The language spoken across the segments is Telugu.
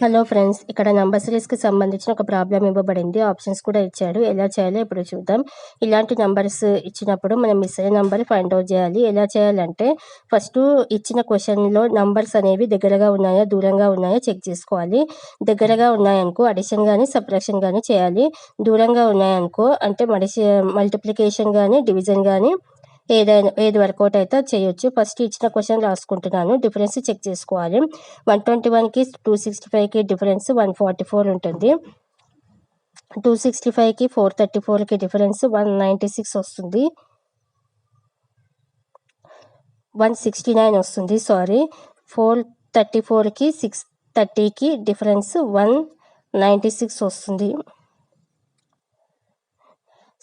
హలో ఫ్రెండ్స్, ఇక్కడ నంబర్ సిరీస్కి సంబంధించిన ఒక ప్రాబ్లం ఇవ్వబడింది. ఆప్షన్స్ కూడా ఇచ్చాడు. ఎలా చేయాలో ఇప్పుడు చూద్దాం. ఇలాంటి నంబర్స్ ఇచ్చినప్పుడు మనం మిస్ అయిన నంబర్ ఫైండ్ అవుట్ చేయాలి. ఎలా చేయాలంటే ఫస్ట్ ఇచ్చిన క్వశ్చన్లో నంబర్స్ అనేవి దగ్గరగా ఉన్నాయా దూరంగా ఉన్నాయా చెక్ చేసుకోవాలి. దగ్గరగా ఉన్నాయనుకో అడిషన్ కానీ సబ్ట్రాక్షన్ కానీ చేయాలి. దూరంగా ఉన్నాయనుకో అంటే మల్టిప్లికేషన్ కానీ డివిజన్ కానీ ఏది వర్కౌట్ అయితే చేయొచ్చు. ఫస్ట్ ఇచ్చిన క్వశ్చన్ రాసుకుంటున్నాను. డిఫరెన్స్ చెక్ చేసుకోవాలి. 121కి 265కి డిఫరెన్స్ 144 ఉంటుంది. 265కి 434కి డిఫరెన్స్ 196 వస్తుంది. 169 వస్తుంది. 434కి 630కి డిఫరెన్స్ 196 వస్తుంది.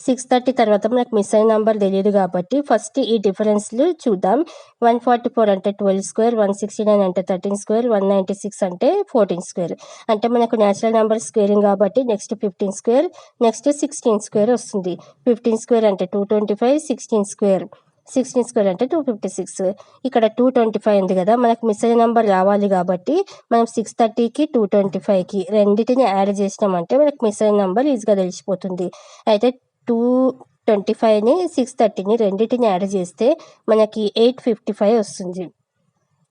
630 తర్వాత మనకు మిస్ అయిన నెంబర్ తెలియదు కాబట్టి ఫస్ట్ ఈ డిఫరెన్స్లు చూద్దాం. 144 అంటే 12 స్క్వేర్, 169 అంటే 13 స్క్వేర్, 196 అంటే 14 స్క్వేర్. అంటే మనకు న్యాచురల్ నెంబర్ స్క్వేరింగ్ కాబట్టి నెక్స్ట్ 15 స్క్వేర్, నెక్స్ట్ 16 స్క్వేర్ వస్తుంది. 15 స్క్వేర్ అంటే 225, 16 స్క్వేర్ అంటే 256. ఇక్కడ 225 ఉంది కదా, మనకు మిస్ అయిన నెంబర్ రావాలి కాబట్టి మనం 630కి 225కి రెండింటిని యాడ్ చేసినామంటే మనకు మిస్ అయిన నెంబర్ ఈజీగా తెలిసిపోతుంది. అయితే 225ని 630ని రెండింటిని యాడ్ చేస్తే మనకి 855 వస్తుంది.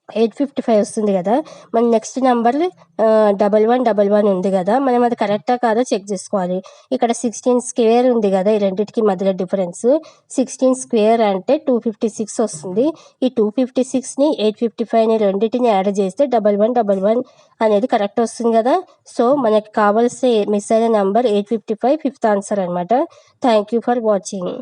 855 వస్తుంది కదా. మన నెక్స్ట్ నెంబర్ 1111 ఉంది కదా, మనం అది కరెక్టా కాదా చెక్ చేసుకోవాలి. ఇక్కడ 16 స్క్వేర్ ఉంది కదా, ఈ రెండింటికి మధ్యలో డిఫరెన్స్ 16 స్క్వేర్ అంటే 256 వస్తుంది. ఈ 256ని 855ని రెండింటిని యాడ్ చేస్తే 1111 అనేది కరెక్ట్ వస్తుంది కదా. సో మనకి కావాల్సిన మిస్ అయిన నెంబర్ 855 ఫిఫ్త్ ఆన్సర్ అనమాట. Thank you for watching.